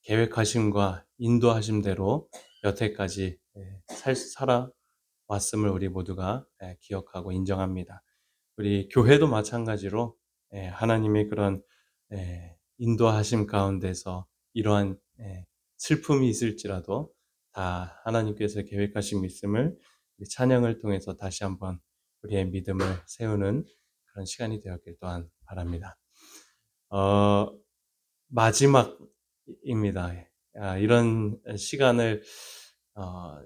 계획하심과 인도하심대로 여태까지 살아왔음을 우리 모두가 기억하고 인정합니다. 우리 교회도 마찬가지로 하나님의 그런 인도하심 가운데서 이러한 슬픔이 있을지라도 다 하나님께서 계획하신 있음을 우리 찬양을 통해서 다시 한번 우리의 믿음을 세우는 그런 시간이 되었길 또한 바랍니다. 어, 마지막입니다. 이런 시간을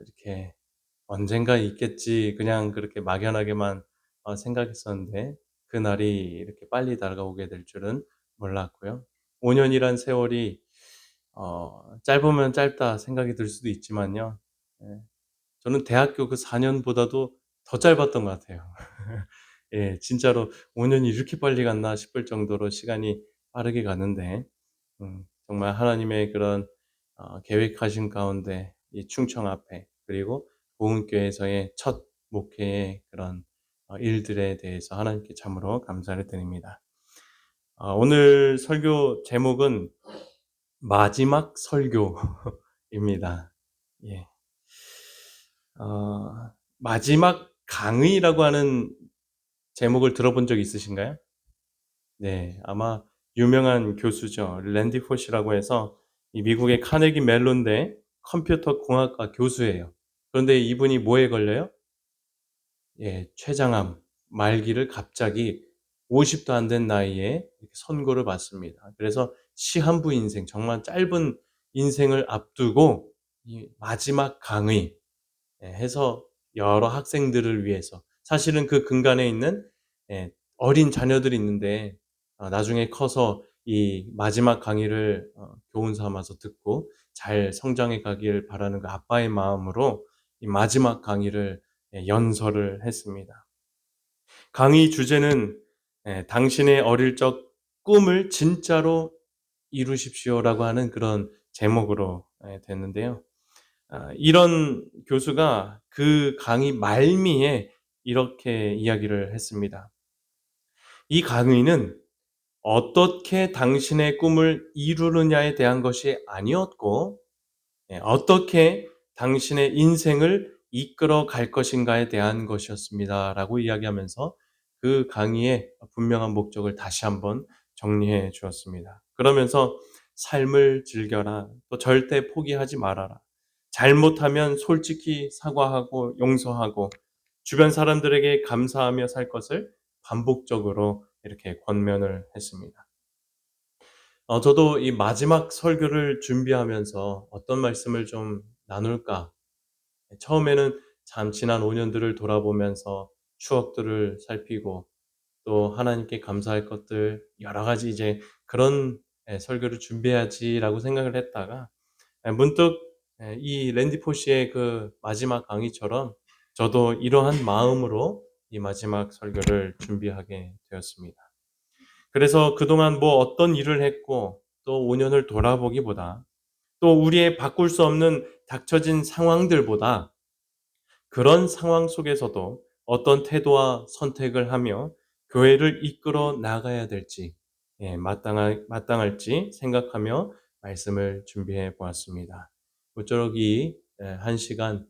이렇게 언젠가 있겠지 그냥 그렇게 막연하게만 생각했었는데 그날이 이렇게 빨리 다가오게 될 줄은 몰랐고요. 5년이란 세월이 짧으면 짧다 생각이 들 수도 있지만요. 예, 저는 대학교 그 4년보다도 더 짧았던 것 같아요. 예, 진짜로 5년이 이렇게 빨리 갔나 싶을 정도로 시간이 빠르게 가는데 정말 하나님의 그런 계획하신 가운데 이 충청 앞에 그리고 보은교회에서의 첫 목회의 그런 일들에 대해서 하나님께 참으로 감사를 드립니다. 오늘 설교 제목은 마지막 설교입니다. 예. 마지막 강의라고 하는 제목을 들어본 적 있으신가요? 네. 아마 유명한 교수죠. 랜디 포시라고 해서 이 미국의 카네기 멜론대 컴퓨터 공학과 교수예요. 그런데 이분이 뭐에 걸려요? 예, 췌장암 말기를 갑자기 50도 안 된 나이에 이렇게 선고를 받습니다. 그래서 시한부 인생, 정말 짧은 인생을 앞두고 이 마지막 강의 해서 여러 학생들을 위해서 사실은 그 근간에 있는 어린 자녀들이 있는데 나중에 커서 이 마지막 강의를 교훈 삼아서 듣고 잘 성장해 가길 바라는 그 아빠의 마음으로 이 마지막 강의를 연설을 했습니다. 강의 주제는 당신의 어릴 적 꿈을 진짜로 이루십시오라고 하는 그런 제목으로 됐는데요. 이런 교수가 그 강의 말미에 이렇게 이야기를 했습니다. 이 강의는 어떻게 당신의 꿈을 이루느냐에 대한 것이 아니었고, 어떻게 당신의 인생을 이끌어 갈 것인가에 대한 것이었습니다. 라고 이야기하면서 그 강의의 분명한 목적을 다시 한번 정리해 주었습니다. 그러면서 삶을 즐겨라. 또 절대 포기하지 말아라. 잘못하면 솔직히 사과하고 용서하고 주변 사람들에게 감사하며 살 것을 반복적으로 이렇게 권면을 했습니다. 저도 이 마지막 설교를 준비하면서 어떤 말씀을 좀 나눌까? 처음에는 참 지난 5년들을 돌아보면서 추억들을 살피고 또 하나님께 감사할 것들 여러 가지 이제 그런 설교를 준비해야지라고 생각을 했다가 문득 이 랜디 포시의 그 마지막 강의처럼 저도 이러한 마음으로 이 마지막 설교를 준비하게 되었습니다. 그래서 그동안 뭐 어떤 일을 했고 또 5년을 돌아보기보다 또 우리의 바꿀 수 없는 닥쳐진 상황들보다 그런 상황 속에서도 어떤 태도와 선택을 하며 교회를 이끌어 나가야 될지 마땅할지 생각하며 말씀을 준비해 보았습니다. 모쪼록 이 1시간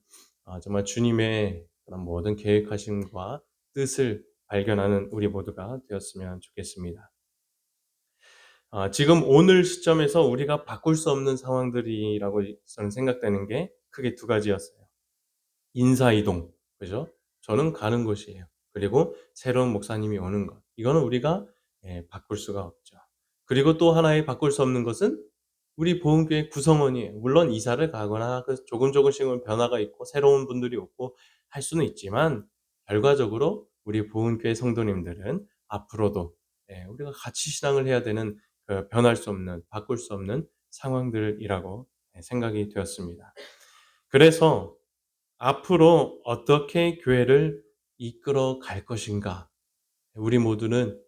정말 주님의 그런 모든 계획하심과 뜻을 발견하는 우리 모두가 되었으면 좋겠습니다. 지금 오늘 시점에서 우리가 바꿀 수 없는 상황들이라고 저는 생각되는 게 크게 두 가지였어요. 인사이동, 그죠? 저는 가는 곳이에요. 그리고 새로운 목사님이 오는 것. 이거는 우리가 바꿀 수가 없죠. 그리고 또 하나의 바꿀 수 없는 것은 우리 보험교회 구성원이에요. 물론 이사를 가거나 조금씩은 변화가 있고 새로운 분들이 오고 할 수는 있지만 결과적으로 우리 보험교회 성도님들은 앞으로도 우리가 같이 신앙을 해야 되는 그 변할 수 없는, 바꿀 수 없는 상황들이라고 생각이 되었습니다. 그래서 앞으로 어떻게 교회를 이끌어 갈 것인가? 우리 모두는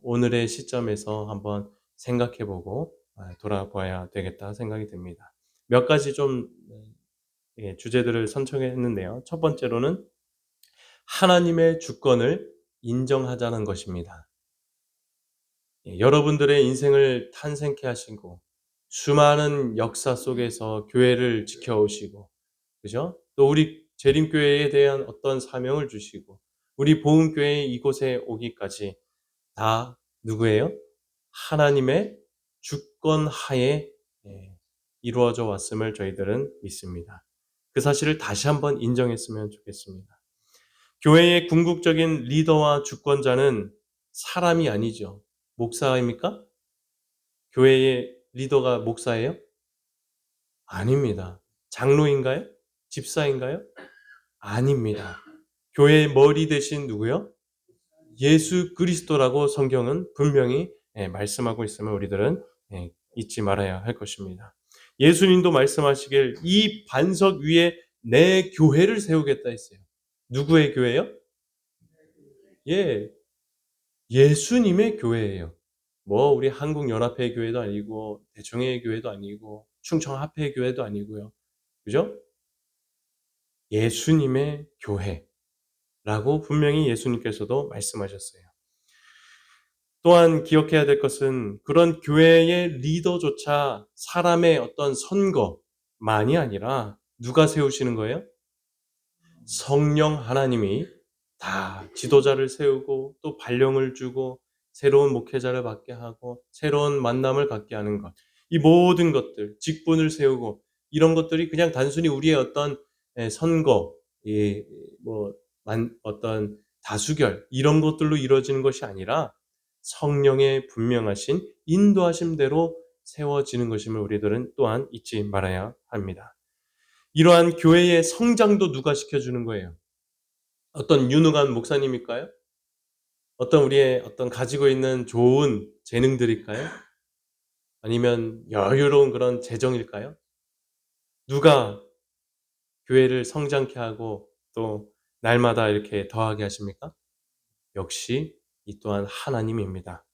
오늘의 시점에서 한번 생각해 보고 돌아봐야 되겠다 생각이 듭니다. 몇 가지 좀 주제들을 선정했는데요. 첫 번째로는 하나님의 주권을 인정하자는 것입니다. 여러분들의 인생을 탄생케 하시고 수많은 역사 속에서 교회를 지켜오시고, 그죠? 또 우리 재림교회에 대한 어떤 사명을 주시고, 우리 보험교회 이곳에 오기까지 다 누구예요? 하나님의 주권 하에 예, 이루어져 왔음을 저희들은 믿습니다. 그 사실을 다시 한번 인정했으면 좋겠습니다. 교회의 궁극적인 리더와 주권자는 사람이 아니죠. 목사입니까? 교회의 리더가 목사예요? 아닙니다. 장로인가요? 집사인가요? 아닙니다. 교회의 머리 대신 누구요? 예수 그리스도라고 성경은 분명히 말씀하고 있음을 우리들은 잊지 말아야 할 것입니다. 예수님도 말씀하시길 이 반석 위에 내 교회를 세우겠다 했어요. 누구의 교회요? 예, 예수님의 교회예요. 뭐 우리 한국연합회 교회도 아니고 대청회 교회도 아니고 충청합회 교회도 아니고요. 그죠? 예수님의 교회라고 분명히 예수님께서도 말씀하셨어요. 또한 기억해야 될 것은 그런 교회의 리더조차 사람의 어떤 선거만이 아니라 누가 세우시는 거예요? 성령 하나님이 다 지도자를 세우고 또 발령을 주고 새로운 목회자를 받게 하고 새로운 만남을 갖게 하는 것. 이 모든 것들, 직분을 세우고 이런 것들이 그냥 단순히 우리의 어떤 선거, 어떤 다수결 이런 것들로 이루어지는 것이 아니라 성령의 분명하신 인도하심대로 세워지는 것임을 우리들은 또한 잊지 말아야 합니다. 이러한 교회의 성장도 누가 시켜주는 거예요? 어떤 유능한 목사님일까요? 어떤 우리의 어떤 가지고 있는 좋은 재능들일까요? 아니면 여유로운 그런 재정일까요? 누가 교회를 성장케 하고 또 날마다 이렇게 더하게 하십니까? 역시 이 또한 하나님입니다.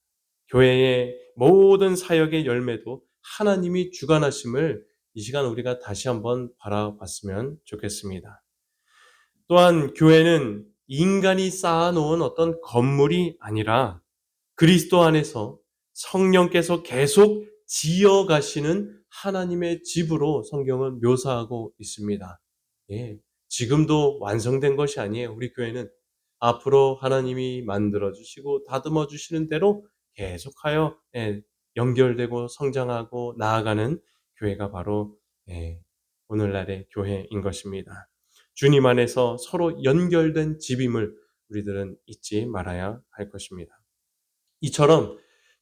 교회의 모든 사역의 열매도 하나님이 주관하심을 이 시간 우리가 다시 한번 바라봤으면 좋겠습니다. 또한 교회는 인간이 쌓아놓은 어떤 건물이 아니라 그리스도 안에서 성령께서 계속 지어가시는 하나님의 집으로 성경은 묘사하고 있습니다. 예, 지금도 완성된 것이 아니에요. 우리 교회는 앞으로 하나님이 만들어주시고 다듬어주시는 대로 계속하여 연결되고 성장하고 나아가는 교회가 바로 오늘날의 교회인 것입니다. 주님 안에서 서로 연결된 집임을 우리들은 잊지 말아야 할 것입니다. 이처럼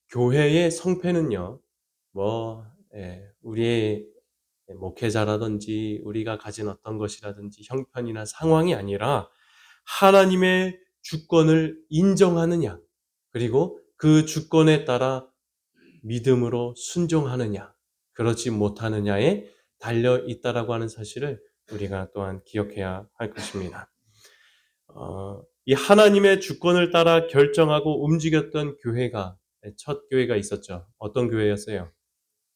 교회의 성패는요, 우리의 목회자라든지 우리가 가진 어떤 것이라든지 형편이나 상황이 아니라 하나님의 주권을 인정하느냐, 그리고 그 주권에 따라 믿음으로 순종하느냐, 그렇지 못하느냐에 달려 있다라고 하는 사실을 우리가 또한 기억해야 할 것입니다. 이 하나님의 주권을 따라 결정하고 움직였던 교회가 첫 교회가 있었죠. 어떤 교회였어요?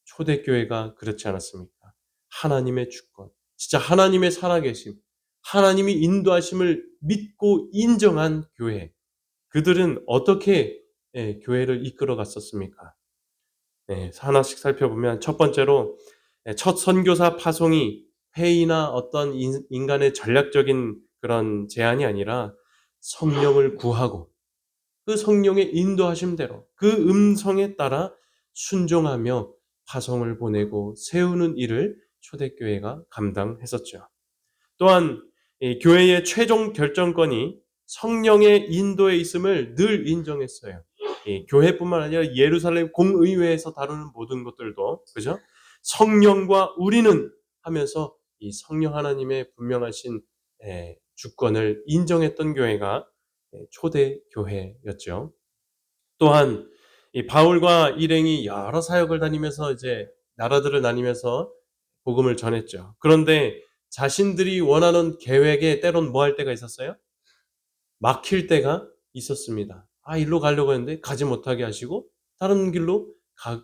초대교회가 그렇지 않았습니까? 하나님의 주권, 진짜 하나님의 살아계심, 하나님이 인도하심을 믿고 인정한 교회. 그들은 어떻게 교회를 이끌어 갔었습니까? 하나씩 살펴보면 첫 번째로 첫 선교사 파송이 회의나 어떤 인간의 전략적인 그런 제안이 아니라 성령을 구하고 그 성령의 인도하심대로 그 음성에 따라 순종하며 파송을 보내고 세우는 일을 초대교회가 감당했었죠. 또한 이 교회의 최종 결정권이 성령의 인도에 있음을 늘 인정했어요. 이 교회뿐만 아니라 예루살렘 공의회에서 다루는 모든 것들도 그죠? 성령과 우리는 하면서 이 성령 하나님의 분명하신 주권을 인정했던 교회가 초대 교회였죠. 또한 이 바울과 일행이 여러 사역을 다니면서 이제 나라들을 다니면서 복음을 전했죠. 그런데 자신들이 원하는 계획에 때론 뭐 할 때가 있었어요? 막힐 때가 있었습니다. 일로 가려고 했는데 가지 못하게 하시고 다른 길로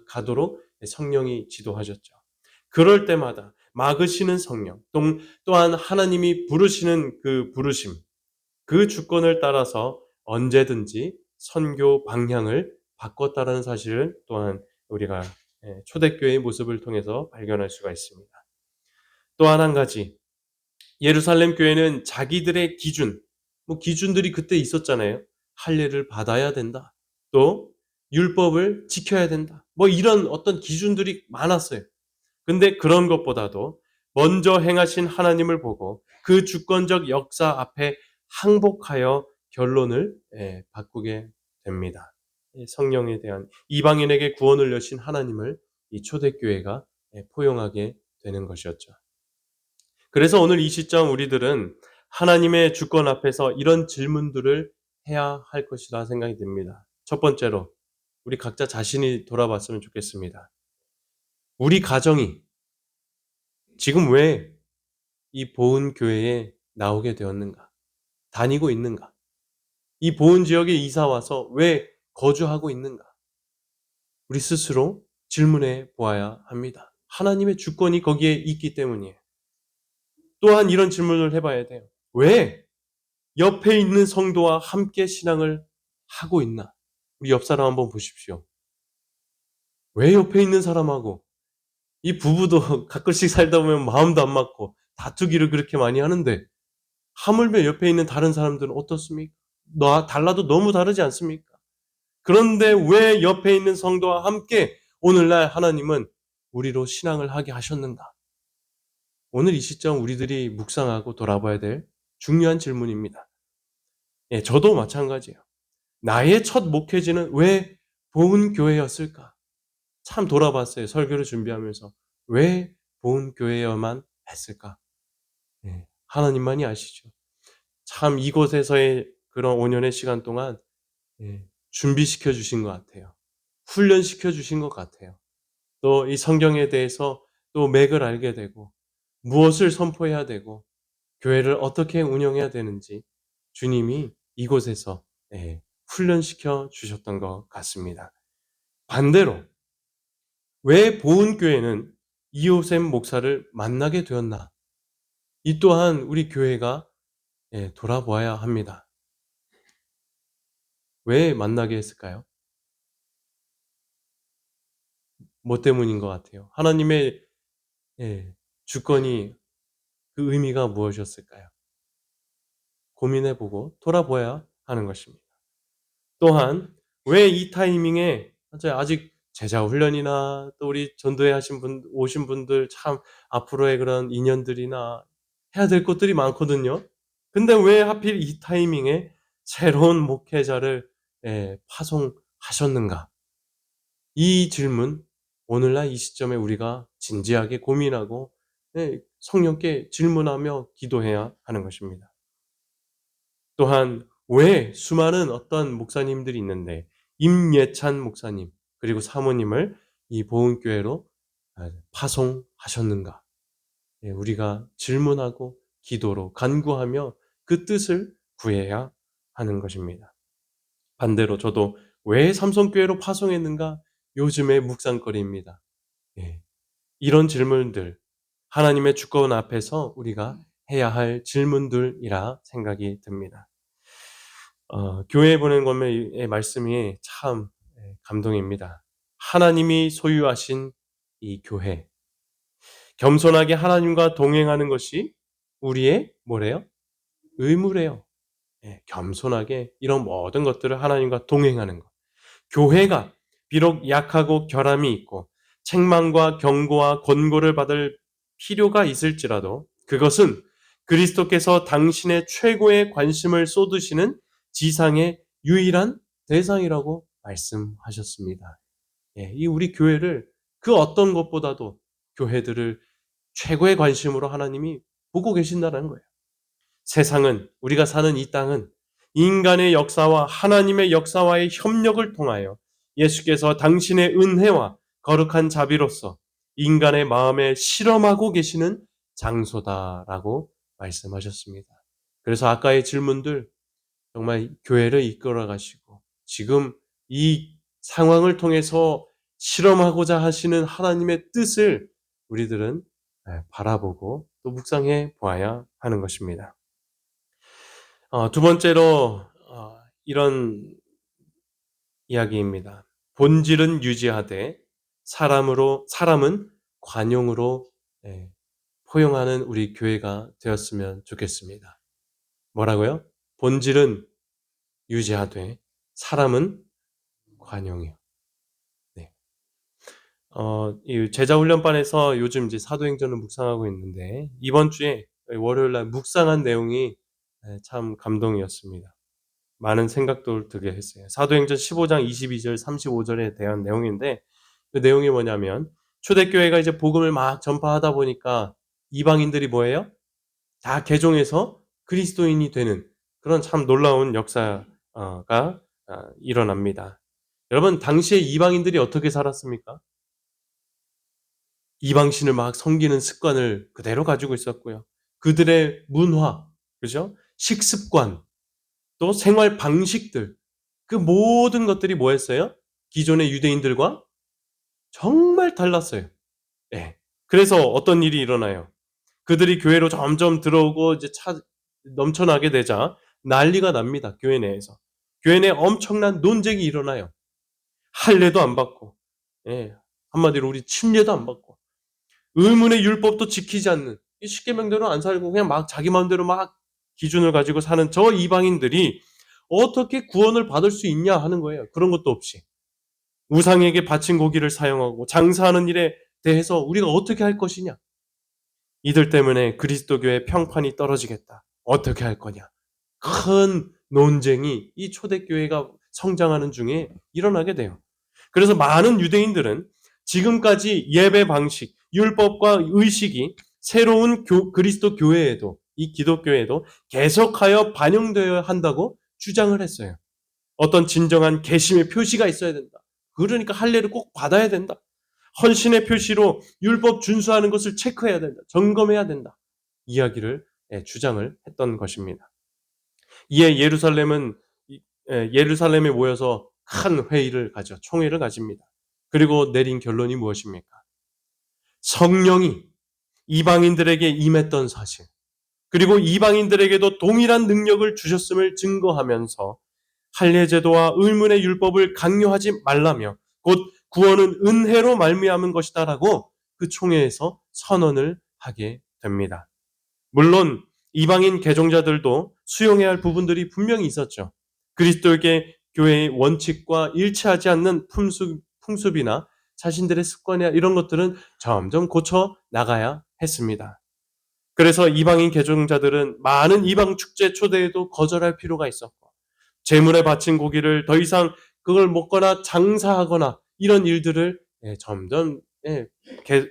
가도록 성령이 지도하셨죠. 그럴 때마다 막으시는 성령, 또한 하나님이 부르시는 그 부르심, 그 주권을 따라서 언제든지 선교 방향을 바꿨다라는 사실을 또한 우리가 초대교회의 모습을 통해서 발견할 수가 있습니다. 또 한 가지, 예루살렘 교회는 자기들의 기준들이 그때 있었잖아요. 할례를 받아야 된다. 또 율법을 지켜야 된다. 이런 어떤 기준들이 많았어요. 근데 그런 것보다도 먼저 행하신 하나님을 보고 그 주권적 역사 앞에 항복하여 결론을 바꾸게 됩니다. 성령에 대한 이방인에게 구원을 여신 하나님을 이 초대교회가 포용하게 되는 것이었죠. 그래서 오늘 이 시점 우리들은 하나님의 주권 앞에서 이런 질문들을 해야 할 것이라 생각이 듭니다. 첫 번째로 우리 각자 자신이 돌아봤으면 좋겠습니다. 우리 가정이 지금 왜 이 보은 교회에 나오게 되었는가? 다니고 있는가? 이 보은 지역에 이사 와서 왜 거주하고 있는가? 우리 스스로 질문해 보아야 합니다. 하나님의 주권이 거기에 있기 때문이에요. 또한 이런 질문을 해봐야 돼요. 왜 옆에 있는 성도와 함께 신앙을 하고 있나? 우리 옆 사람 한번 보십시오. 왜 옆에 있는 사람하고 이 부부도 가끔씩 살다 보면 마음도 안 맞고 다투기를 그렇게 많이 하는데 하물며 옆에 있는 다른 사람들은 어떻습니까? 달라도 너무 다르지 않습니까? 그런데 왜 옆에 있는 성도와 함께 오늘날 하나님은 우리로 신앙을 하게 하셨는가? 오늘 이 시점 우리들이 묵상하고 돌아봐야 될 중요한 질문입니다. 저도 마찬가지예요. 나의 첫 목회지는 왜 보은 교회였을까? 참 돌아봤어요. 설교를 준비하면서. 왜 보은 교회여만 했을까? 하나님만이 아시죠. 참 이곳에서의 그런 5년의 시간 동안 준비시켜 주신 것 같아요. 훈련시켜 주신 것 같아요. 또 이 성경에 대해서 또 맥을 알게 되고 무엇을 선포해야 되고 교회를 어떻게 운영해야 되는지 주님이 이곳에서 훈련시켜 주셨던 것 같습니다. 반대로 왜 보은교회는 이호셉 목사를 만나게 되었나? 이 또한 우리 교회가 돌아보아야 합니다. 왜 만나게 했을까요? 뭐 때문인 것 같아요? 하나님의 주권이 그 의미가 무엇이었을까요? 고민해보고 돌아보아야 하는 것입니다. 또한 왜 이 타이밍에 아직 제자 훈련이나 또 우리 전도회 오신 분들 참 앞으로의 그런 인연들이나 해야 될 것들이 많거든요. 근데 왜 하필 이 타이밍에 새로운 목회자를 파송하셨는가? 이 질문 오늘날 이 시점에 우리가 진지하게 고민하고 성령께 질문하며 기도해야 하는 것입니다. 또한 왜 수많은 어떤 목사님들이 있는데 임예찬 목사님 그리고 사모님을 이 보은교회로 파송하셨는가? 우리가 질문하고 기도로 간구하며 그 뜻을 구해야 하는 것입니다. 반대로 저도 왜 삼성교회로 파송했는가? 요즘의 묵상거리입니다. 이런 질문들 하나님의 주권 앞에서 우리가 해야 할 질문들이라 생각이 듭니다. 교회에 보낸 것의 말씀이 참 감동입니다. 하나님이 소유하신 이 교회, 겸손하게 하나님과 동행하는 것이 우리의 뭐래요? 의무래요. 겸손하게 이런 모든 것들을 하나님과 동행하는 것. 교회가 비록 약하고 결함이 있고 책망과 경고와 권고를 받을 필요가 있을지라도 그것은 그리스도께서 당신의 최고의 관심을 쏟으시는 지상의 유일한 대상이라고 말씀하셨습니다. 이 우리 교회를 그 어떤 것보다도 교회들을 최고의 관심으로 하나님이 보고 계신다는 거예요. 세상은 우리가 사는 이 땅은 인간의 역사와 하나님의 역사와의 협력을 통하여 예수께서 당신의 은혜와 거룩한 자비로서 인간의 마음에 실험하고 계시는 장소다라고 말씀하셨습니다. 그래서 아까의 질문들 정말 교회를 이끌어 가시고 지금 이 상황을 통해서 실험하고자 하시는 하나님의 뜻을 우리들은 바라보고 또 묵상해 보아야 하는 것입니다. 두 번째로 이런 이야기입니다. 본질은 유지하되 사람은 관용으로 예, 포용하는 우리 교회가 되었으면 좋겠습니다. 뭐라고요? 본질은 유지하되 사람은 관용이요. 네. 이 제자 훈련반에서 요즘 이제 사도행전을 묵상하고 있는데 이번 주에 월요일 날 묵상한 내용이 참 감동이었습니다. 많은 생각도 들게 했어요. 사도행전 15장 22절 35절에 대한 내용인데 그 내용이 뭐냐면 초대교회가 이제 복음을 막 전파하다 보니까 이방인들이 뭐예요? 다 개종해서 그리스도인이 되는 그런 참 놀라운 역사가 일어납니다. 여러분 당시에 이방인들이 어떻게 살았습니까? 이방신을 막 섬기는 습관을 그대로 가지고 있었고요. 그들의 문화, 그죠? 식습관, 또 생활 방식들, 그 모든 것들이 뭐였어요? 기존의 유대인들과 정말 달랐어요. 예. 그래서 어떤 일이 일어나요? 그들이 교회로 점점 들어오고 이제 넘쳐나게 되자 난리가 납니다. 교회 내에서. 교회 내에 엄청난 논쟁이 일어나요. 할례도 안 받고, 예. 한마디로 우리 침례도 안 받고, 의문의 율법도 지키지 않는, 이 십계명대로 안 살고 그냥 막 자기 마음대로 막 기준을 가지고 사는 저 이방인들이 어떻게 구원을 받을 수 있냐 하는 거예요. 그런 것도 없이. 우상에게 바친 고기를 사용하고 장사하는 일에 대해서 우리가 어떻게 할 것이냐. 이들 때문에 그리스도교의 평판이 떨어지겠다. 어떻게 할 거냐. 큰 논쟁이 이 초대교회가 성장하는 중에 일어나게 돼요. 그래서 많은 유대인들은 지금까지 예배 방식, 율법과 의식이 새로운 그리스도 교회에도 이 기독교에도 계속하여 반영되어야 한다고 주장을 했어요. 어떤 진정한 개심의 표시가 있어야 된다. 그러니까 할례를 꼭 받아야 된다. 헌신의 표시로 율법 준수하는 것을 체크해야 된다. 점검해야 된다. 이야기를 주장을 했던 것입니다. 이에 예루살렘에 모여서 큰 회의를 가져 총회를 가집니다. 그리고 내린 결론이 무엇입니까? 성령이 이방인들에게 임했던 사실, 그리고 이방인들에게도 동일한 능력을 주셨음을 증거하면서 할례제도와 의문의 율법을 강요하지 말라며 곧 구원은 은혜로 말미암은 것이다라고 그 총회에서 선언을 하게 됩니다. 물론 이방인 개종자들도 수용해야 할 부분들이 분명히 있었죠. 그리스도에게 교회의 원칙과 일치하지 않는 풍습이나 자신들의 습관이나 이런 것들은 점점 고쳐 나가야 했습니다. 그래서 이방인 개종자들은 많은 이방 축제 초대에도 거절할 필요가 있었고 제물에 바친 고기를 더 이상 그걸 먹거나 장사하거나 이런 일들을 점점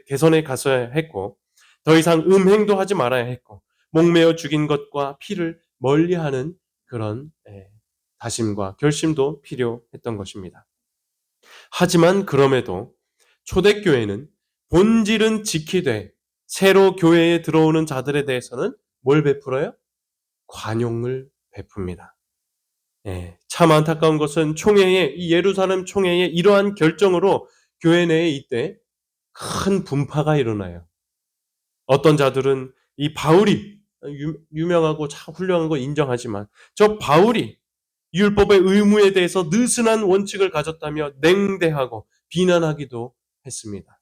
개선해 갔어야 했고 더 이상 음행도 하지 말아야 했고 목매어 죽인 것과 피를 멀리하는 그런 다짐과 결심도 필요했던 것입니다. 하지만 그럼에도 초대교회는 본질은 지키되 새로 교회에 들어오는 자들에 대해서는 뭘 베풀어요? 관용을 베풉니다. 참 안타까운 것은 이 예루살렘 총회의 이러한 결정으로 교회 내에 이때 큰 분파가 일어나요. 어떤 자들은 이 바울이 유명하고 참 훌륭한 거 인정하지만 저 바울이 율법의 의무에 대해서 느슨한 원칙을 가졌다며 냉대하고 비난하기도 했습니다.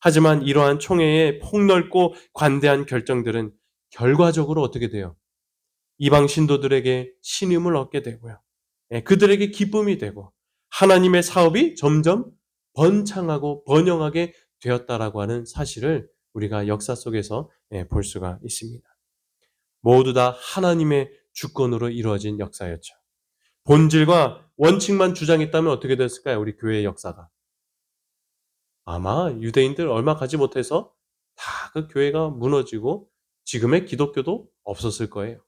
하지만 이러한 총회의 폭넓고 관대한 결정들은 결과적으로 어떻게 돼요? 이방 신도들에게 신임을 얻게 되고요. 그들에게 기쁨이 되고 하나님의 사업이 점점 번창하고 번영하게 되었다라고 하는 사실을 우리가 역사 속에서 볼 수가 있습니다. 모두 다 하나님의 주권으로 이루어진 역사였죠. 본질과 원칙만 주장했다면 어떻게 됐을까요? 우리 교회의 역사가. 아마 유대인들 얼마 가지 못해서 다 그 교회가 무너지고 지금의 기독교도 없었을 거예요.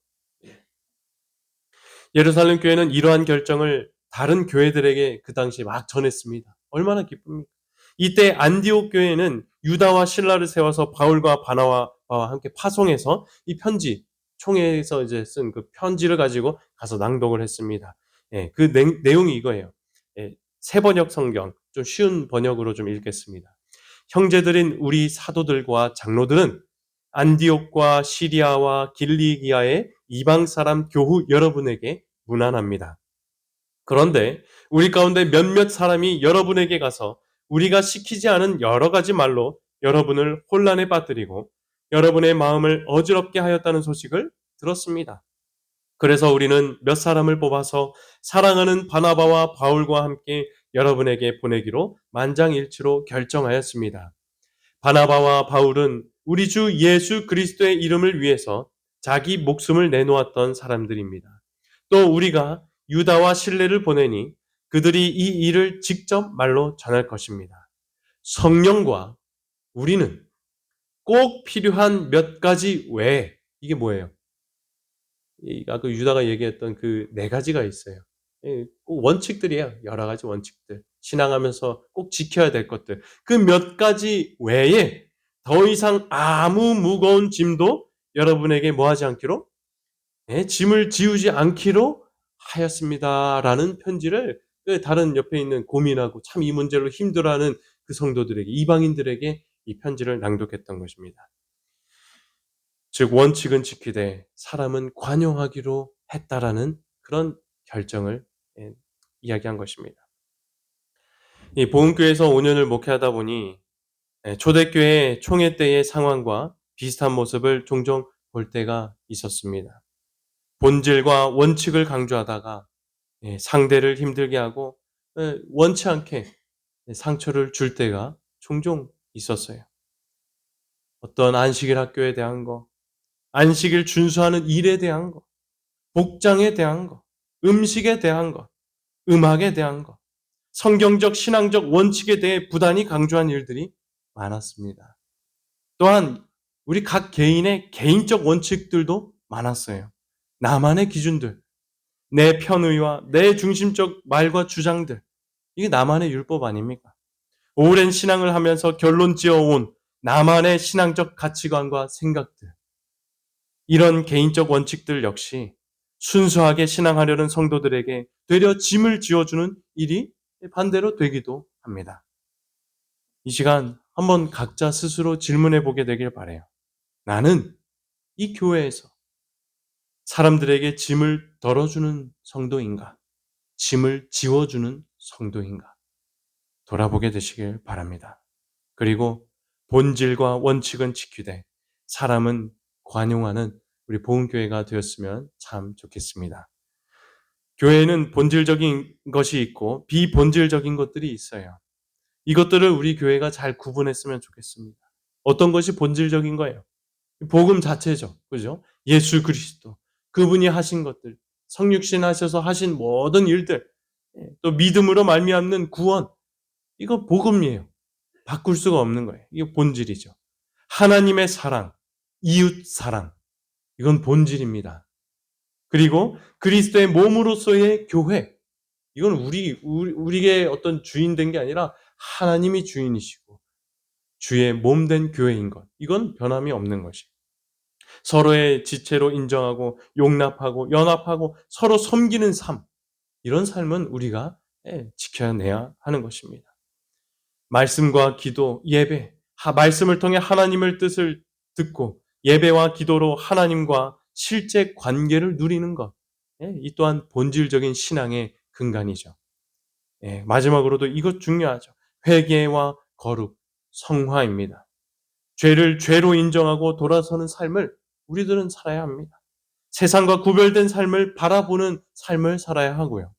예루살렘 교회는 이러한 결정을 다른 교회들에게 그 당시에 막 전했습니다. 얼마나 기쁩니까? 이때 안디옥 교회는 유다와 신라를 세워서 바울과 바나바와 함께 파송해서 이 편지, 총회에서 이제 쓴 그 편지를 가지고 가서 낭독을 했습니다. 그 내용이 이거예요. 새번역 성경, 좀 쉬운 번역으로 좀 읽겠습니다. 형제들인 우리 사도들과 장로들은 안디옥과 시리아와 길리기아의 이방 사람 교후 여러분에게 문안합니다. 그런데 우리 가운데 몇몇 사람이 여러분에게 가서 우리가 시키지 않은 여러 가지 말로 여러분을 혼란에 빠뜨리고 여러분의 마음을 어지럽게 하였다는 소식을 들었습니다. 그래서 우리는 몇 사람을 뽑아서 사랑하는 바나바와 바울과 함께 여러분에게 보내기로 만장일치로 결정하였습니다. 바나바와 바울은 우리 주 예수 그리스도의 이름을 위해서 자기 목숨을 내놓았던 사람들입니다. 또 우리가 유다와 실레를 보내니 그들이 이 일을 직접 말로 전할 것입니다. 성령과 우리는 꼭 필요한 몇 가지 외에 이게 뭐예요? 아까 유다가 얘기했던 그 네 가지가 있어요. 꼭 원칙들이에요. 여러 가지 원칙들. 신앙하면서 꼭 지켜야 될 것들. 그 몇 가지 외에 더 이상 아무 무거운 짐도 여러분에게 뭐 하지 않기로? 짐을 지우지 않기로 하였습니다라는 편지를 다른 옆에 있는 고민하고 참 이 문제로 힘들어하는 그 성도들에게, 이방인들에게 이 편지를 낭독했던 것입니다. 즉 원칙은 지키되 사람은 관용하기로 했다라는 그런 결정을 이야기한 것입니다. 이 보은교회에서 5년을 목회하다 보니 초대교회 총회 때의 상황과 비슷한 모습을 종종 볼 때가 있었습니다. 본질과 원칙을 강조하다가 상대를 힘들게 하고 원치 않게 상처를 줄 때가 종종 있었어요. 어떤 안식일 학교에 대한 거, 안식일 준수하는 일에 대한 거, 복장에 대한 거, 음식에 대한 거, 음악에 대한 거, 성경적 신앙적 원칙에 대해 부단히 강조한 일들이 많았습니다. 또한 우리 각 개인의 개인적 원칙들도 많았어요. 나만의 기준들, 내 편의와 내 중심적 말과 주장들, 이게 나만의 율법 아닙니까? 오랜 신앙을 하면서 결론 지어온 나만의 신앙적 가치관과 생각들, 이런 개인적 원칙들 역시 순수하게 신앙하려는 성도들에게 되려 짐을 지어주는 일이 반대로 되기도 합니다. 이 시간 한번 각자 스스로 질문해 보게 되길 바라요. 나는 이 교회에서 사람들에게 짐을 덜어주는 성도인가? 짐을 지워주는 성도인가? 돌아보게 되시길 바랍니다. 그리고 본질과 원칙은 지키되 사람은 관용하는 우리 보은교회가 되었으면 참 좋겠습니다. 교회에는 본질적인 것이 있고 비본질적인 것들이 있어요. 이것들을 우리 교회가 잘 구분했으면 좋겠습니다. 어떤 것이 본질적인 거예요? 복음 자체죠. 그죠? 예수 그리스도. 그분이 하신 것들. 성육신 하셔서 하신 모든 일들. 또 믿음으로 말미암는 구원. 이거 복음이에요. 바꿀 수가 없는 거예요. 이게 본질이죠. 하나님의 사랑, 이웃 사랑. 이건 본질입니다. 그리고 그리스도의 몸으로서의 교회. 이건 우리의 어떤 주인 된 게 아니라 하나님이 주인이시고 주의 몸 된 교회인 것. 이건 변함이 없는 것이에요. 서로의 지체로 인정하고 용납하고 연합하고 서로 섬기는 삶. 이런 삶은 우리가 지켜내야 하는 것입니다. 말씀과 기도, 예배, 말씀을 통해 하나님의 뜻을 듣고 예배와 기도로 하나님과 실제 관계를 누리는 것. 이 또한 본질적인 신앙의 근간이죠. 마지막으로도 이것 중요하죠. 회개와 거룩, 성화입니다. 죄를 죄로 인정하고 돌아서는 삶을 우리들은 살아야 합니다. 세상과 구별된 삶을 바라보는 삶을 살아야 하고요.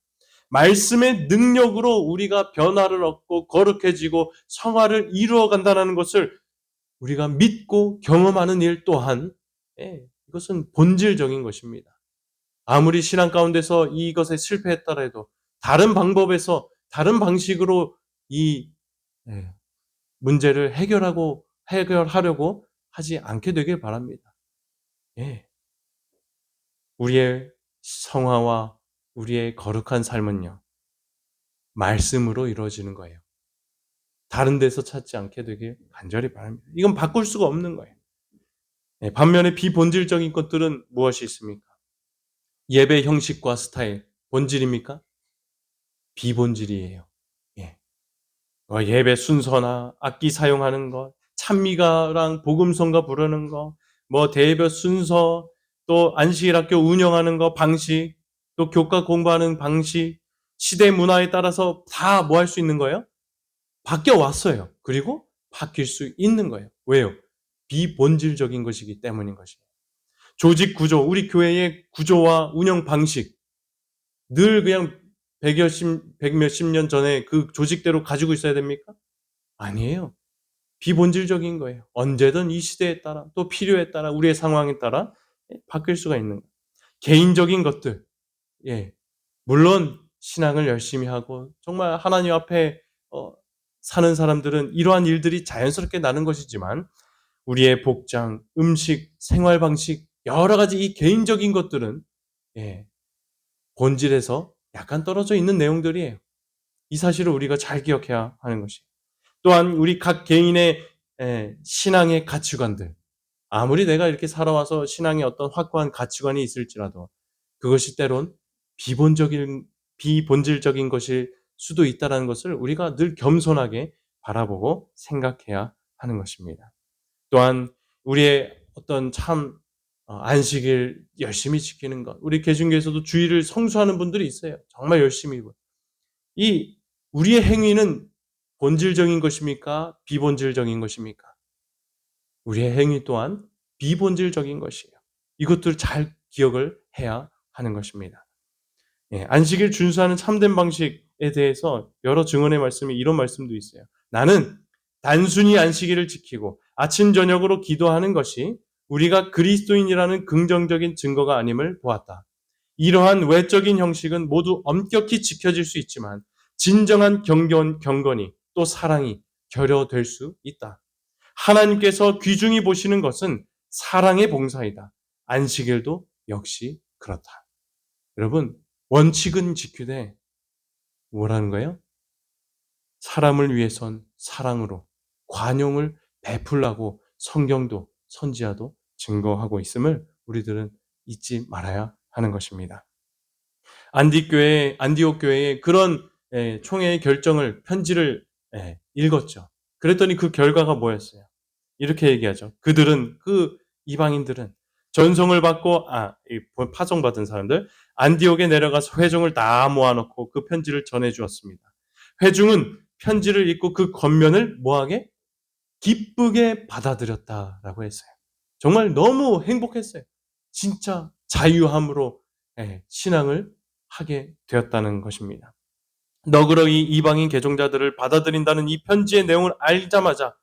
말씀의 능력으로 우리가 변화를 얻고 거룩해지고 성화를 이루어 간다는 것을 우리가 믿고 경험하는 일 또한 이것은 본질적인 것입니다. 아무리 신앙 가운데서 이것에 실패했더라도 다른 방법에서 다른 방식으로 이 문제를 해결하려고 하지 않게 되길 바랍니다. 우리의 성화와 우리의 거룩한 삶은요, 말씀으로 이루어지는 거예요. 다른 데서 찾지 않게 되길 간절히 바랍니다. 이건 바꿀 수가 없는 거예요. 반면에 비본질적인 것들은 무엇이 있습니까? 예배 형식과 스타일, 본질입니까? 비본질이에요. 예배 순서나 악기 사용하는 것, 찬미가랑 복음성가 부르는 것, 대예배 순서, 또 안식일 학교 운영하는 것 방식, 또 교과 공부하는 방식, 시대 문화에 따라서 다 뭐 할 수 있는 거예요? 바뀌어 왔어요. 그리고 바뀔 수 있는 거예요. 왜요? 비본질적인 것이기 때문인 것이에요. 조직 구조, 우리 교회의 구조와 운영 방식, 늘 그냥 백몇십 년 전에 그 조직대로 가지고 있어야 됩니까? 아니에요. 비본질적인 거예요. 언제든 이 시대에 따라 또 필요에 따라 우리의 상황에 따라 바뀔 수가 있는 거예요. 개인적인 것들, 예. 물론 신앙을 열심히 하고 정말 하나님 앞에 어 사는 사람들은 이러한 일들이 자연스럽게 나는 것이지만 우리의 복장, 음식, 생활 방식 여러 가지 이 개인적인 것들은 예 본질에서 약간 떨어져 있는 내용들이에요. 이 사실을 우리가 잘 기억해야 하는 것이에요. 또한 우리 각 개인의 신앙의 가치관들, 아무리 내가 이렇게 살아와서 신앙의 어떤 확고한 가치관이 있을지라도 그것이 때론 비본적인 비본질적인 것일 수도 있다라는 것을 우리가 늘 겸손하게 바라보고 생각해야 하는 것입니다. 또한 우리의 어떤 참 안식일 열심히 지키는 것. 우리 개중교에서도 주일을 성수하는 분들이 있어요. 정말 열심히. 이 우리의 행위는 본질적인 것입니까? 비본질적인 것입니까? 우리의 행위 또한 비본질적인 것이에요. 이것들을 잘 기억을 해야 하는 것입니다. 예, 안식일 준수하는 참된 방식에 대해서 여러 증언의 말씀에 이런 말씀도 있어요. 나는 단순히 안식일을 지키고 아침 저녁으로 기도하는 것이 우리가 그리스도인이라는 긍정적인 증거가 아님을 보았다. 이러한 외적인 형식은 모두 엄격히 지켜질 수 있지만 진정한 경건이 또 사랑이 결여될 수 있다. 하나님께서 귀중히 보시는 것은 사랑의 봉사이다. 안식일도 역시 그렇다. 여러분, 원칙은 지키되 뭐라는 거예요? 사람을 위해선 사랑으로 관용을 베풀라고 성경도 선지자도 증거하고 있음을 우리들은 잊지 말아야 하는 것입니다. 안디옥 교회의 그런 총회의 결정을 편지를 읽었죠. 그랬더니 그 결과가 뭐였어요? 이렇게 얘기하죠. 그 이방인들은 전송을 받고 파송받은 사람들 안디옥에 내려가서 회중을 다 모아놓고 그 편지를 전해 주었습니다. 회중은 편지를 읽고 그 겉면을 뭐하게 기쁘게 받아들였다라고 했어요. 정말 너무 행복했어요. 진짜 자유함으로 신앙을 하게 되었다는 것입니다. 너그러이 이방인 개종자들을 받아들인다는 이 편지의 내용을 알자마자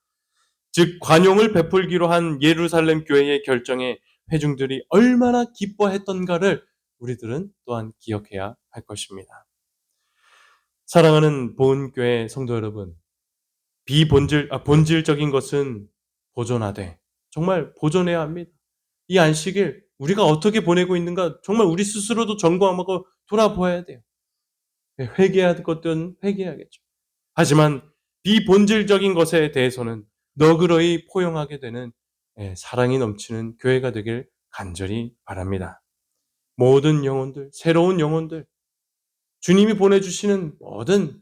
즉 관용을 베풀기로 한 예루살렘 교회의 결정에 회중들이 얼마나 기뻐했던가를 우리들은 또한 기억해야 할 것입니다. 사랑하는 보은교회 성도 여러분, 본질적인 것은 보존하되 정말 보존해야 합니다. 이 안식일 우리가 어떻게 보내고 있는가 정말 우리 스스로도 점검하고 돌아보아야 돼요. 회개해야 할 것들은 회개해야겠죠. 하지만 비본질적인 것에 대해서는 너그러이 포용하게 되는 사랑이 넘치는 교회가 되길 간절히 바랍니다. 모든 영혼들, 새로운 영혼들, 주님이 보내주시는 모든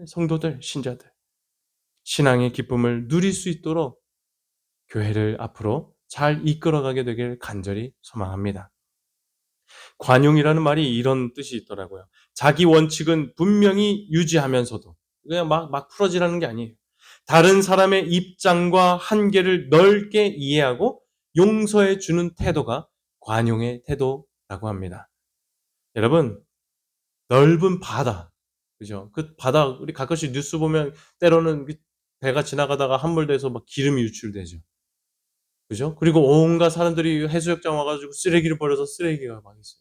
성도들, 신자들, 신앙의 기쁨을 누릴 수 있도록 교회를 앞으로 잘 이끌어가게 되길 간절히 소망합니다. 관용이라는 말이 이런 뜻이 있더라고요. 자기 원칙은 분명히 유지하면서도 그냥 막 풀어지라는 게 아니에요. 다른 사람의 입장과 한계를 넓게 이해하고 용서해 주는 태도가 관용의 태도라고 합니다. 여러분, 넓은 바다, 그죠? 그 바다, 우리 가끔씩 뉴스 보면 때로는 배가 지나가다가 함몰돼서 막 기름이 유출되죠. 그죠? 그리고 온갖 사람들이 해수욕장 와가지고 쓰레기를 버려서 쓰레기가 막 있어요.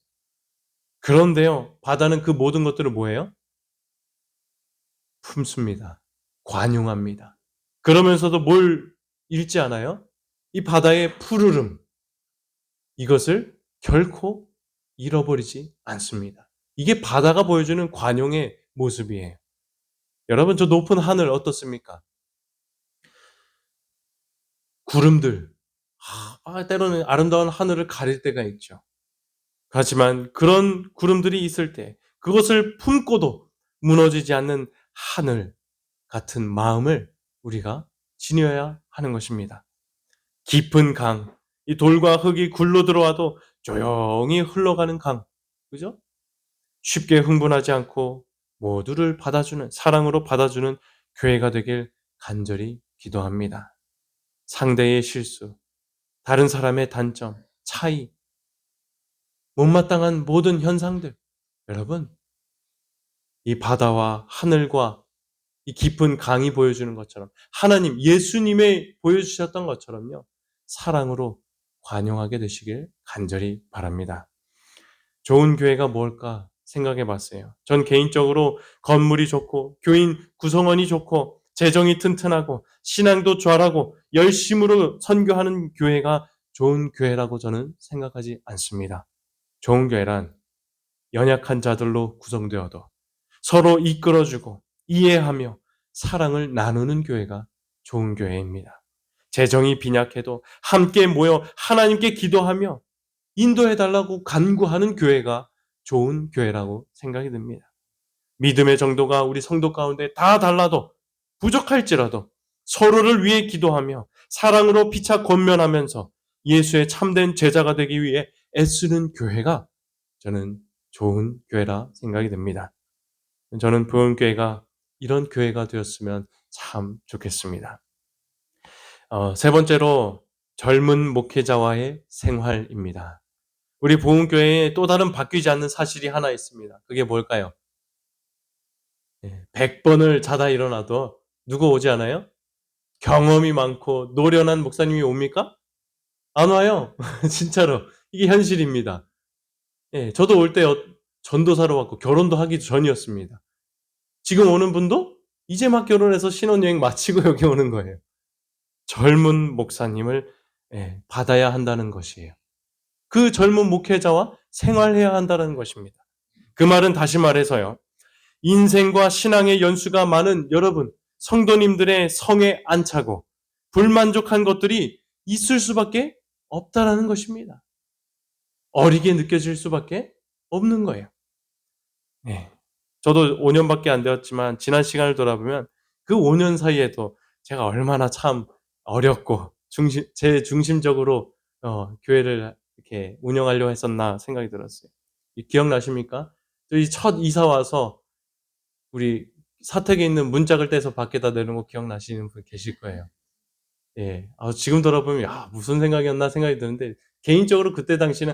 그런데요, 바다는 그 모든 것들을 뭐예요? 품습니다. 관용합니다. 그러면서도 뭘 잃지 않아요? 이 바다의 푸르름, 이것을 결코 잃어버리지 않습니다. 이게 바다가 보여주는 관용의 모습이에요. 여러분, 저 높은 하늘 어떻습니까? 구름들, 때로는 아름다운 하늘을 가릴 때가 있죠. 하지만 그런 구름들이 있을 때 그것을 품고도 무너지지 않는 하늘 같은 마음을 우리가 지녀야 하는 것입니다. 깊은 강, 이 돌과 흙이 굴러 들어와도 조용히 흘러가는 강, 그죠? 쉽게 흥분하지 않고 모두를 받아주는, 사랑으로 받아주는 교회가 되길 간절히 기도합니다. 상대의 실수, 다른 사람의 단점, 차이, 못마땅한 모든 현상들, 여러분, 이 바다와 하늘과 이 깊은 강이 보여주는 것처럼 하나님, 예수님의 보여주셨던 것처럼요. 사랑으로 관용하게 되시길 간절히 바랍니다. 좋은 교회가 뭘까 생각해 봤어요. 전 개인적으로 건물이 좋고 교인 구성원이 좋고 재정이 튼튼하고 신앙도 좌라고 열심으로 선교하는 교회가 좋은 교회라고 저는 생각하지 않습니다. 좋은 교회란 연약한 자들로 구성되어도 서로 이끌어주고 이해하며 사랑을 나누는 교회가 좋은 교회입니다. 재정이 빈약해도 함께 모여 하나님께 기도하며 인도해달라고 간구하는 교회가 좋은 교회라고 생각이 듭니다. 믿음의 정도가 우리 성도 가운데 다 달라도 부족할지라도 서로를 위해 기도하며 사랑으로 피차 권면하면서 예수의 참된 제자가 되기 위해 애쓰는 교회가 저는 좋은 교회라 생각이 듭니다. 저는 부흥교회가 이런 교회가 되었으면 참 좋겠습니다. 세 번째로 젊은 목회자와의 생활입니다. 우리 부흥교회에 또 다른 바뀌지 않는 사실이 하나 있습니다. 그게 뭘까요? 100번을 자다 일어나도 누구 오지 않아요? 경험이 많고 노련한 목사님이 옵니까? 안 와요. 진짜로. 이게 현실입니다. 저도 올 때 전도사로 왔고 결혼도 하기 전이었습니다. 지금 오는 분도 이제 막 결혼해서 신혼여행 마치고 여기 오는 거예요. 젊은 목사님을 받아야 한다는 것이에요. 그 젊은 목회자와 생활해야 한다는 것입니다. 그 말은 다시 말해서요. 인생과 신앙의 연수가 많은 여러분, 성도님들의 성에 안 차고 불만족한 것들이 있을 수밖에 없다라는 것입니다. 어리게 느껴질 수밖에 없는 거예요. 네. 저도 5년밖에 안 되었지만 지난 시간을 돌아보면 그 5년 사이에도 제가 얼마나 참 어렵고 제 중심적으로 교회를 이렇게 운영하려고 했었나 생각이 들었어요. 기억나십니까? 저희 첫 이사 와서 우리 사택에 있는 문짝을 떼서 밖에다 내는 거 기억나시는 분 계실 거예요. 예. 지금 돌아보면 '야 무슨 생각이었나.' 생각이 드는데 개인적으로 그때 당시는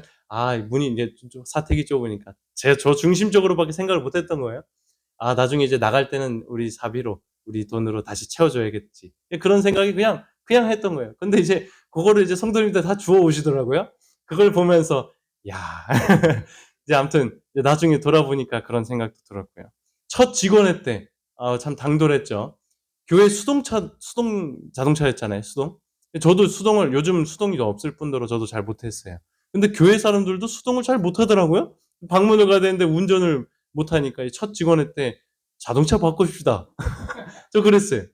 문이 이제 좀 사택이 좁으니까 저 중심적으로밖에 생각을 못 했던 거예요. 나중에 이제 나갈 때는 우리 사비로 우리 돈으로 다시 채워 줘야겠지. 그런 생각이 그냥 했던 거예요. 근데 이제 그거를 이제 성도님들 다 주워 오시더라고요. 그걸 보면서 야 이제 아무튼 나중에 돌아보니까 그런 생각도 들었고요. 첫 직원회 때 참 당돌했죠. 교회 수동 자동차였잖아요, 수동. 저도 수동을 요즘 수동이 없을 뿐더러 저도 잘 못했어요. 근데 교회 사람들도 수동을 잘 못하더라고요. 방문을 가야 되는데 운전을 못하니까 첫 직원회 때 자동차 바꿉시다. 저 그랬어요.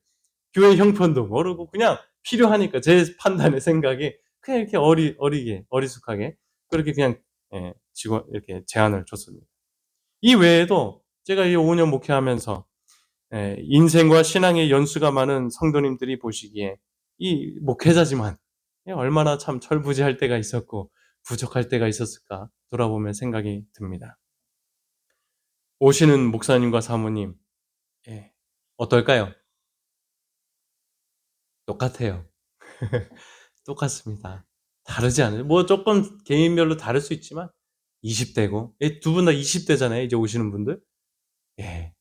교회 형편도 모르고 그냥 필요하니까 제 판단의 생각에 그냥 이렇게 어리게 어리숙하게 그렇게 그냥 직원 이렇게 제안을 줬습니다. 이 외에도 제가 이 5년 목회하면서 인생과 신앙의 연수가 많은 성도님들이 보시기에 이 목회자지만 얼마나 참 철부지할 때가 있었고 부족할 때가 있었을까 돌아보면 생각이 듭니다. 오시는 목사님과 사모님 어떨까요? 똑같아요. 똑같습니다. 다르지 않아요. 뭐 조금 개인별로 다를 수 있지만 20 대고 두 분 다 20 대잖아요, 이제 오시는 분들. 예.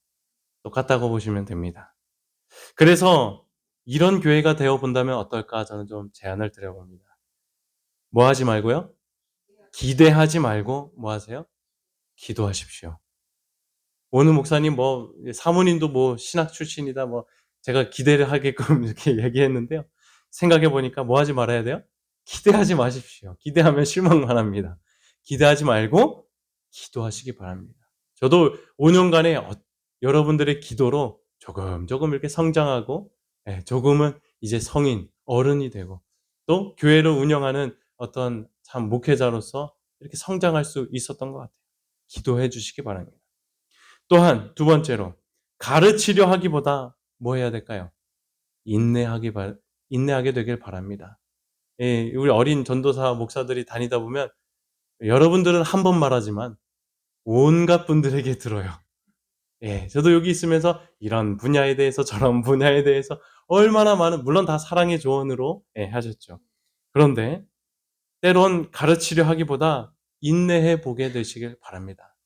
똑같다고 보시면 됩니다. 그래서 이런 교회가 되어 본다면 어떨까 저는 좀 제안을 드려 봅니다. 뭐 하지 말고요? 기대하지 말고 뭐 하세요? 기도하십시오. 오늘 목사님 사모님도 신학 출신이다 제가 기대를 하게끔 이렇게 얘기했는데요. 생각해 보니까 뭐 하지 말아야 돼요? 기대하지 마십시오. 기대하면 실망만 합니다. 기대하지 말고 기도하시기 바랍니다. 저도 5 년간의 여러분들의 기도로 조금 이렇게 성장하고 조금은 이제 성인, 어른이 되고 또 교회를 운영하는 어떤 참 목회자로서 이렇게 성장할 수 있었던 것 같아요. 기도해 주시기 바랍니다. 또한 두 번째로 가르치려 하기보다 뭐 해야 될까요? 인내하게 되길 바랍니다. 우리 어린 전도사 목사들이 다니다 보면 여러분들은 한 번 말하지만 온갖 분들에게 들어요. 예, 저도 여기 있으면서 이런 분야에 대해서 저런 분야에 대해서 얼마나 많은, 물론 다 사랑의 조언으로 예 하셨죠. 그런데 때론 가르치려 하기보다 인내해 보게 되시길 바랍니다.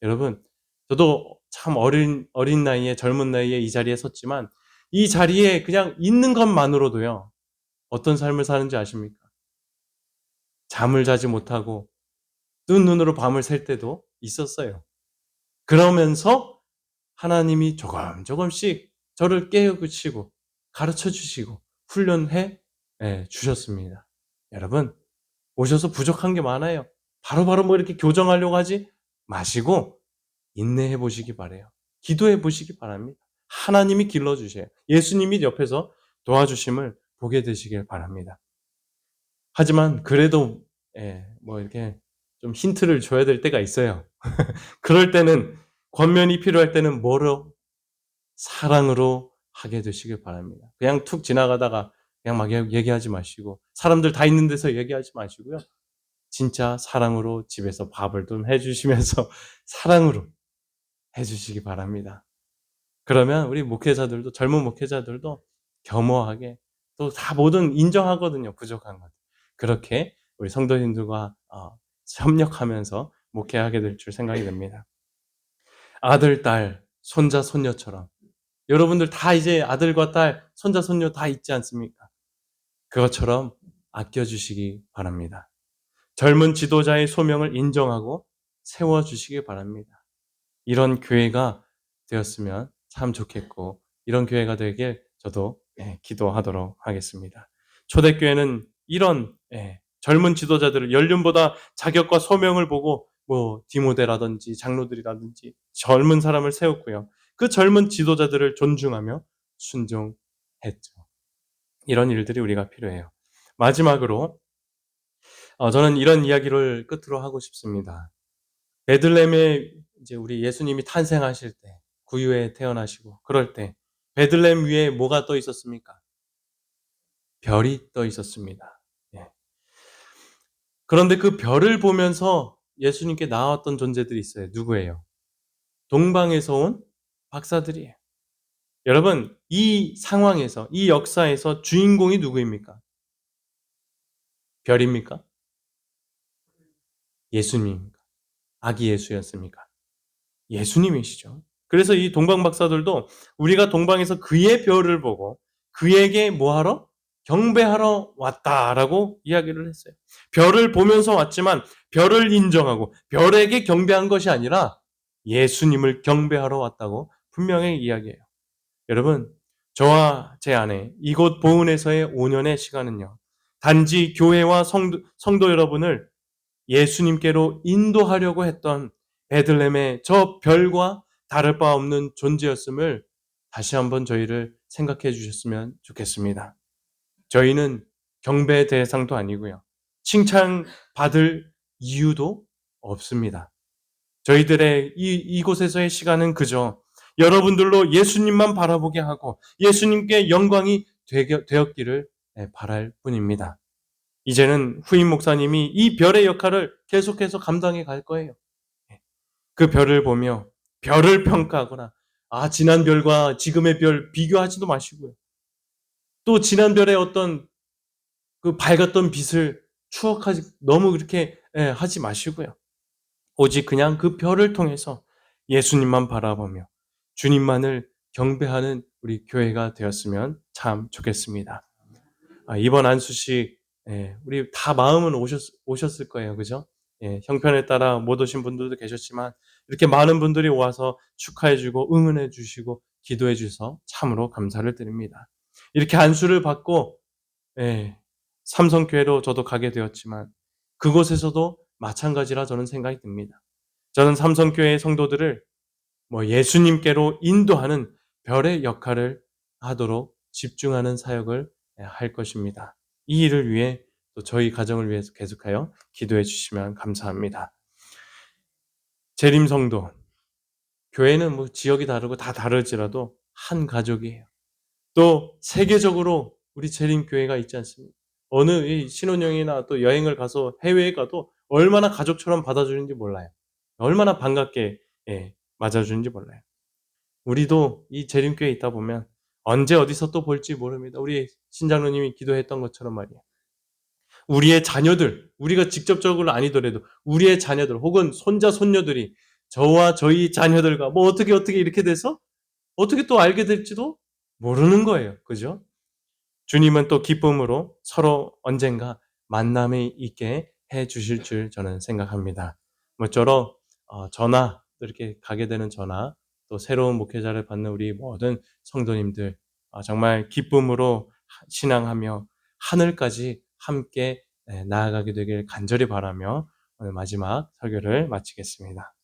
여러분, 저도 참 어린 나이에, 젊은 나이에 이 자리에 섰지만 이 자리에 그냥 있는 것만으로도요, 어떤 삶을 사는지 아십니까? 잠을 자지 못하고 뜬 눈으로 밤을 샐 때도 있었어요. 그러면서 하나님이 조금씩 저를 깨우치고 가르쳐 주시고 훈련해 주셨습니다. 여러분, 오셔서 부족한 게 많아요. 바로바로 뭐 이렇게 교정하려고 하지 마시고 인내해 보시기 바라요. 기도해 보시기 바랍니다. 하나님이 길러 주셔요. 예수님이 옆에서 도와주심을 보게 되시길 바랍니다. 하지만 그래도 뭐 이렇게 좀 힌트를 줘야 될 때가 있어요. 그럴 때는, 권면이 필요할 때는 뭐로? 사랑으로 하게 되시길 바랍니다. 그냥 툭 지나가다가 그냥 막 얘기하지 마시고, 사람들 다 있는 데서 얘기하지 마시고요. 진짜 사랑으로 집에서 밥을 좀 해 주시면서 사랑으로 해 주시기 바랍니다. 그러면 우리 목회자들도, 젊은 목회자들도 겸허하게, 또 다 뭐든 인정하거든요, 부족한 것. 그렇게 우리 성도님들과 협력하면서 목회하게 될 줄 생각이 됩니다. 아들, 딸, 손자, 손녀처럼 여러분들 다 이제 아들과 딸, 손자, 손녀 다 있지 않습니까? 그것처럼 아껴 주시기 바랍니다. 젊은 지도자의 소명을 인정하고 세워 주시기 바랍니다. 이런 교회가 되었으면 참 좋겠고, 이런 교회가 되길 저도 기도하도록 하겠습니다. 초대교회는 이런 젊은 지도자들을, 연륜보다 자격과 소명을 보고 뭐 디모데라든지 장로들이라든지 젊은 사람을 세웠고요. 그 젊은 지도자들을 존중하며 순종했죠. 이런 일들이 우리가 필요해요. 마지막으로 저는 이런 이야기를 끝으로 하고 싶습니다. 베들레헴에 이제 우리 예수님이 탄생하실 때, 구유에 태어나시고 그럴 때 베들레헴 위에 뭐가 떠 있었습니까? 별이 떠 있었습니다. 예. 그런데 그 별을 보면서 예수님께 나왔던 존재들이 있어요. 누구예요? 동방에서 온 박사들이에요. 여러분, 이 상황에서, 이 역사에서 주인공이 누구입니까? 별입니까? 예수님입니까? 아기 예수였습니까? 예수님이시죠. 그래서 이 동방 박사들도 우리가 동방에서 그의 별을 보고 그에게 뭐하러? 경배하러 왔다라고 이야기를 했어요. 별을 보면서 왔지만 별을 인정하고 별에게 경배한 것이 아니라 예수님을 경배하러 왔다고 분명히 이야기해요. 여러분, 저와 제 아내 이곳 보은에서의 5년의 시간은요, 단지 교회와 성도 여러분을 예수님께로 인도하려고 했던 베들레헴의 저 별과 다를 바 없는 존재였음을 다시 한번 저희를 생각해 주셨으면 좋겠습니다. 저희는 경배의 대상도 아니고요, 칭찬받을 이유도 없습니다. 저희들의 이곳에서의 시간은 그저 여러분들로 예수님만 바라보게 하고 예수님께 영광이 되었기를 바랄 뿐입니다. 이제는 후임 목사님이 이 별의 역할을 계속해서 감당해 갈 거예요. 그 별을 보며 별을 평가하거나, 지난 별과 지금의 별 비교하지도 마시고요. 또 지난 별의 어떤 그 밝았던 빛을 추억하지, 너무 그렇게 하지 마시고요. 오직 그냥 그 별을 통해서 예수님만 바라보며 주님만을 경배하는 우리 교회가 되었으면 참 좋겠습니다. 이번 안수식, 우리 다 마음은 오셨을 거예요. 그죠? 형편에 따라 못 오신 분들도 계셨지만 이렇게 많은 분들이 와서 축하해 주고 응원해 주시고 기도해 주셔서 참으로 감사를 드립니다. 이렇게 안수를 받고 삼성교회로 저도 가게 되었지만 그곳에서도 마찬가지라 저는 생각이 듭니다. 저는 삼성교회의 성도들을 예수님께로 인도하는 별의 역할을 하도록 집중하는 사역을 할 것입니다. 이 일을 위해, 또 저희 가정을 위해서 계속하여 기도해 주시면 감사합니다. 재림성도, 교회는 지역이 다르고 다 다르지라도 한 가족이에요. 또 세계적으로 우리 재림교회가 있지 않습니까? 어느 이 신혼여행이나 또 여행을 가서 해외에 가도 얼마나 가족처럼 받아주는지 몰라요. 얼마나 반갑게 맞아주는지 몰라요. 우리도 이 재림교회에 있다 보면 언제 어디서 또 볼지 모릅니다. 우리 신장로님이 기도했던 것처럼 말이에요. 우리의 자녀들, 우리가 직접적으로 아니더라도 우리의 자녀들 혹은 손자 손녀들이 저와 저희 자녀들과 뭐 어떻게 이렇게 돼서 어떻게 또 알게 될지도 모르는 거예요. 그죠? 주님은 또 기쁨으로 서로 언젠가 만남이 있게 해 주실 줄 저는 생각합니다. 모쪼록 저나 또 이렇게 가게 되는 저나 또 새로운 목회자를 받는 우리 모든 성도님들 정말 기쁨으로 신앙하며 하늘까지 함께 나아가게 되길 간절히 바라며 오늘 마지막 설교를 마치겠습니다.